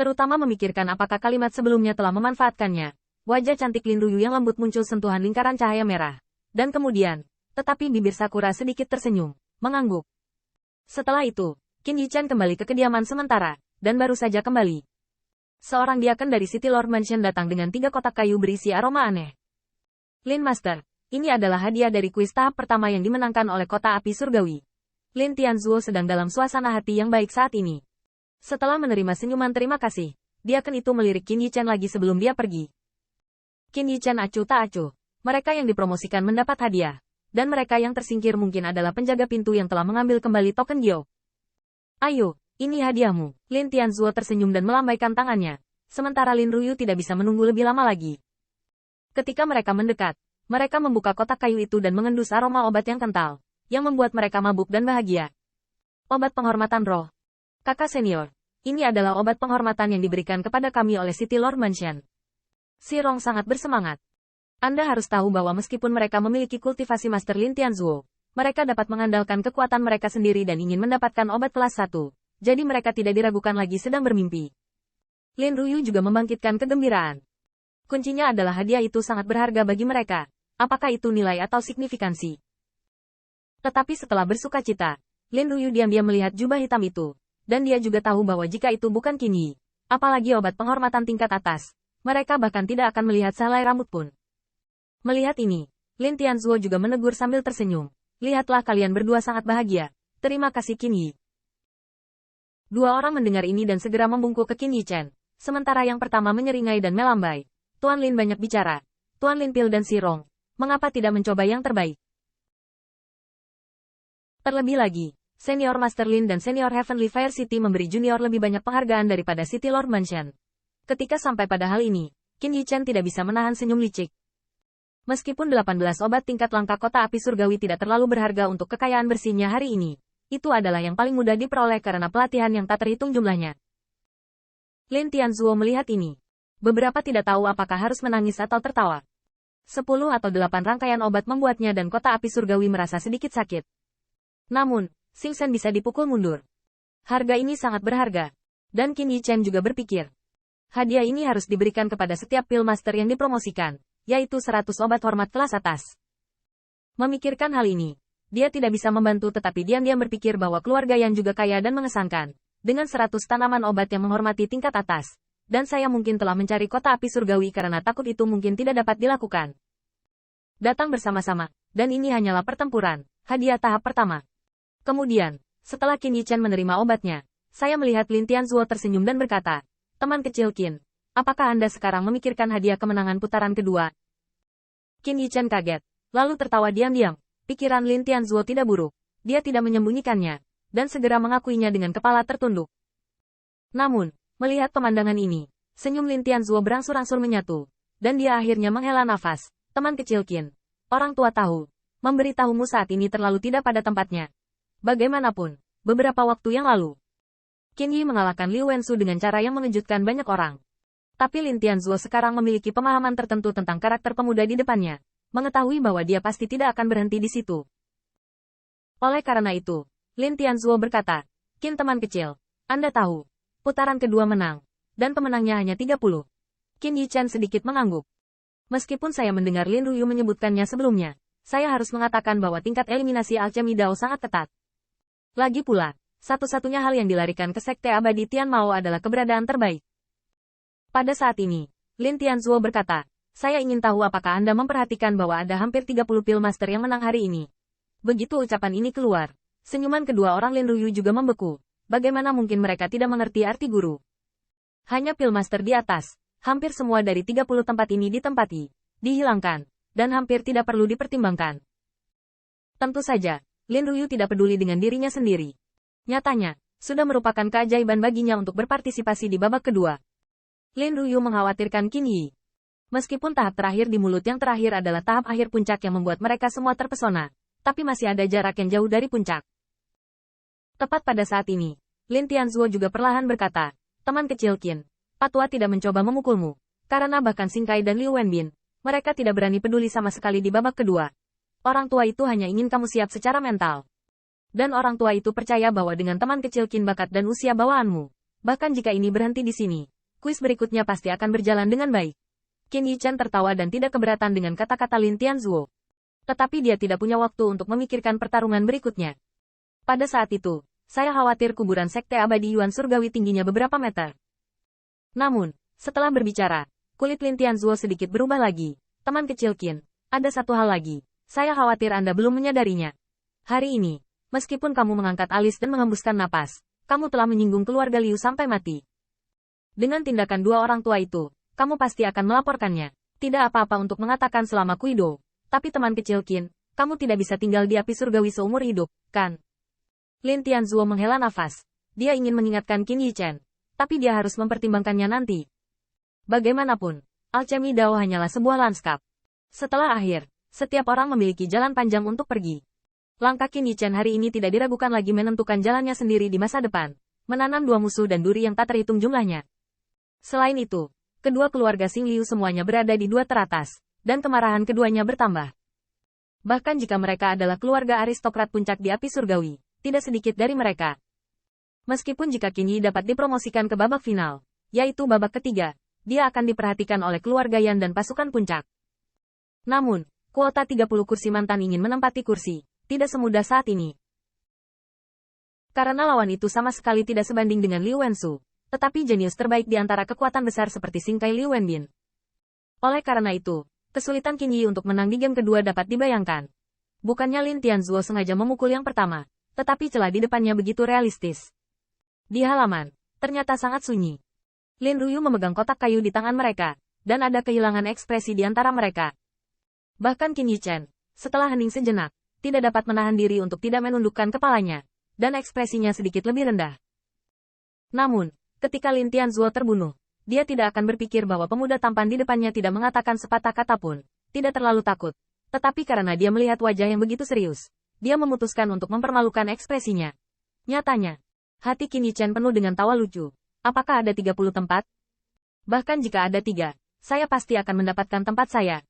Terutama memikirkan apakah kalimat sebelumnya telah memanfaatkannya. Wajah cantik Lin Ruyu yang lembut muncul sentuhan lingkaran cahaya merah. Dan kemudian, tetapi bibir Sakura sedikit tersenyum, mengangguk. Setelah itu, Qin Yichan kembali ke kediaman sementara, dan baru saja kembali. Seorang diaken dari City Lord Mansion datang dengan 3 kotak kayu berisi aroma aneh. Lin Master, ini adalah hadiah dari kuis tahap pertama yang dimenangkan oleh Kota Api Surgawi. Lin Tianzuo sedang dalam suasana hati yang baik saat ini. Setelah menerima senyuman terima kasih, diaken itu melirik Qin Yichan lagi sebelum dia pergi. Qin Yichan acuh tak acuh. Mereka yang dipromosikan mendapat hadiah, dan mereka yang tersingkir mungkin adalah penjaga pintu yang telah mengambil kembali token Gyo. Ayo, ini hadiahmu. Lin Tianzuo tersenyum dan melambaikan tangannya, sementara Lin Ruyu tidak bisa menunggu lebih lama lagi. Ketika mereka mendekat, mereka membuka kotak kayu itu dan mengendus aroma obat yang kental, yang membuat mereka mabuk dan bahagia. Obat penghormatan roh. Kakak senior, ini adalah obat penghormatan yang diberikan kepada kami oleh City Lord Mansion. Si Rong sangat bersemangat. Anda harus tahu bahwa meskipun mereka memiliki kultivasi Master Lin Tianzuo, mereka dapat mengandalkan kekuatan mereka sendiri dan ingin mendapatkan obat kelas 1, jadi mereka tidak diragukan lagi sedang bermimpi. Lin Ruyu juga membangkitkan kegembiraan. Kuncinya adalah hadiah itu sangat berharga bagi mereka, apakah itu nilai atau signifikansi. Tetapi setelah bersuka cita, Lin Ruyu diam-diam melihat jubah hitam itu, dan dia juga tahu bahwa jika itu bukan Qin Yi, apalagi obat penghormatan tingkat atas, mereka bahkan tidak akan melihat sehelai rambut pun. Melihat ini, Lin Tianzuo juga menegur sambil tersenyum. Lihatlah kalian berdua sangat bahagia. Terima kasih Qin Yi. Dua orang mendengar ini dan segera membungkuk ke Qin Yichan. Sementara yang pertama menyeringai dan melambai. Tuan Lin banyak bicara. Tuan Lin Pil dan Si Rong, mengapa tidak mencoba yang terbaik? Terlebih lagi, Senior Master Lin dan Senior Heavenly Fire City memberi junior lebih banyak penghargaan daripada City Lord Mansion. Ketika sampai pada hal ini, Qin Yichan tidak bisa menahan senyum licik. Meskipun 18 obat tingkat langka Kota Api Surgawi tidak terlalu berharga untuk kekayaan bersihnya hari ini, itu adalah yang paling mudah diperoleh karena pelatihan yang tak terhitung jumlahnya. Lin Tianzuo melihat ini. Beberapa tidak tahu apakah harus menangis atau tertawa. 10 atau 8 rangkaian obat membuatnya dan Kota Api Surgawi merasa sedikit sakit. Namun, Xing Shen bisa dipukul mundur. Harga ini sangat berharga. Dan Qin Yichan juga berpikir. Hadiah ini harus diberikan kepada setiap pil master yang dipromosikan, yaitu 100 obat hormat kelas atas. Memikirkan hal ini, dia tidak bisa membantu tetapi diam-diam berpikir bahwa keluarga yang juga kaya dan mengesankan, dengan 100 tanaman obat yang menghormati tingkat atas, dan saya mungkin telah mencari Kota Api Surgawi karena takut itu mungkin tidak dapat dilakukan. Datang bersama-sama, dan ini hanyalah pertempuran, hadiah tahap pertama. Kemudian, setelah Qin Yichan menerima obatnya, saya melihat Lin Tianzuo tersenyum dan berkata, teman kecil Qin, apakah Anda sekarang memikirkan hadiah kemenangan putaran kedua? Qin Yichan kaget, lalu tertawa diam-diam. Pikiran Lin Tianzuo tidak buruk, dia tidak menyembunyikannya, dan segera mengakuinya dengan kepala tertunduk. Namun, melihat pemandangan ini, senyum Lin Tianzuo berangsur-angsur menyatu, dan dia akhirnya menghela nafas. Teman kecil Qin, orang tua tahu, memberitahumu saat ini terlalu tidak pada tempatnya. Bagaimanapun, beberapa waktu yang lalu, Qin Yi mengalahkan Liu Wensu dengan cara yang mengejutkan banyak orang. Tapi Lin Tianzuo sekarang memiliki pemahaman tertentu tentang karakter pemuda di depannya, mengetahui bahwa dia pasti tidak akan berhenti di situ. Oleh karena itu, Lin Tianzuo berkata, Qin teman kecil, Anda tahu, putaran kedua menang, dan pemenangnya hanya 30. Qin Yichan sedikit mengangguk. Meskipun saya mendengar Lin Ruyu menyebutkannya sebelumnya, saya harus mengatakan bahwa tingkat eliminasi alchemy Dao sangat ketat. Lagi pula, satu-satunya hal yang dilarikan ke Sekte Abadi Tian Mao adalah keberadaan terbaik. Pada saat ini, Lin Tianzuo berkata, saya ingin tahu apakah Anda memperhatikan bahwa ada hampir 30 pil master yang menang hari ini. Begitu ucapan ini keluar, senyuman kedua orang Lin Ruyu juga membeku. Bagaimana mungkin mereka tidak mengerti arti guru? Hanya pil master di atas, hampir semua dari 30 tempat ini ditempati, dihilangkan, dan hampir tidak perlu dipertimbangkan. Tentu saja, Lin Ruyu tidak peduli dengan dirinya sendiri. Nyatanya, sudah merupakan keajaiban baginya untuk berpartisipasi di babak kedua. Lin Ruyu mengkhawatirkan Qin Yi. Meskipun tahap terakhir di mulut yang terakhir adalah tahap akhir puncak yang membuat mereka semua terpesona, tapi masih ada jarak yang jauh dari puncak. Tepat pada saat ini, Lin Tianzuo juga perlahan berkata, teman kecil Qin, Patwa tidak mencoba memukulmu, karena bahkan Xing Kai dan Liu Wenbin, mereka tidak berani peduli sama sekali di babak kedua. Orang tua itu hanya ingin kamu siap secara mental. Dan orang tua itu percaya bahwa dengan teman kecil Qin bakat dan usia bawaanmu, Bahkan jika ini berhenti di sini, kuis berikutnya pasti akan berjalan dengan baik. Qin Yichan tertawa dan tidak keberatan dengan kata-kata Lin Tianzuo. Tetapi dia tidak punya waktu untuk memikirkan pertarungan berikutnya. Pada saat itu, saya khawatir kuburan Sekte Abadi Yuan Surgawi tingginya beberapa meter. Namun, setelah berbicara, kulit Lin Tianzuo sedikit berubah lagi. Teman kecil Qin, ada satu hal lagi. Saya khawatir Anda belum menyadarinya. Hari ini, meskipun kamu mengangkat alis dan menghembuskan napas, kamu telah menyinggung keluarga Liu sampai mati. Dengan tindakan dua orang tua itu, kamu pasti akan melaporkannya. Tidak apa-apa untuk mengatakan selama Kuido. Tapi teman kecil Qin, kamu tidak bisa tinggal di api surgawi seumur hidup, kan? Lin Tianzuo menghela nafas. Dia ingin mengingatkan Qin Yichan. Tapi dia harus mempertimbangkannya nanti. Bagaimanapun, alchemy Dao hanyalah sebuah lanskap. Setelah akhir, setiap orang memiliki jalan panjang untuk pergi. Langkah Qin Yichan hari ini tidak diragukan lagi menentukan jalannya sendiri di masa depan. Menanam dua musuh dan duri yang tak terhitung jumlahnya. Selain itu, kedua keluarga Xing Liu semuanya berada di dua teratas, dan kemarahan keduanya bertambah. Bahkan jika mereka adalah keluarga aristokrat puncak di api surgawi, tidak sedikit dari mereka. Meskipun jika Qin Yi dapat dipromosikan ke babak final, yaitu babak ketiga, dia akan diperhatikan oleh keluarga Yan dan pasukan puncak. Namun, kuota 30 kursi mantan ingin menempati kursi, tidak semudah saat ini. Karena lawan itu sama sekali tidak sebanding dengan Liu Wensu. Tetapi jenius terbaik di antara kekuatan besar seperti Xing Kai Liu Wenbin. Oleh karena itu, kesulitan Qin Yi untuk menang di game kedua dapat dibayangkan. Bukannya Lin Tianzuo sengaja memukul yang pertama, tetapi celah di depannya begitu realistis. Di halaman, ternyata sangat sunyi. Lin Ruyu memegang kotak kayu di tangan mereka, dan ada kehilangan ekspresi di antara mereka. Bahkan Qin Yichan, setelah hening sejenak, tidak dapat menahan diri untuk tidak menundukkan kepalanya, dan ekspresinya sedikit lebih rendah. Namun, ketika Lin Tianzuo terbunuh, dia tidak akan berpikir bahwa pemuda tampan di depannya tidak mengatakan sepatah kata pun, tidak terlalu takut. Tetapi karena dia melihat wajah yang begitu serius, dia memutuskan untuk mempermalukan ekspresinya. Nyatanya, hati Qin Yichan penuh dengan tawa lucu. Apakah ada 30 tempat? Bahkan jika ada 3, saya pasti akan mendapatkan tempat saya.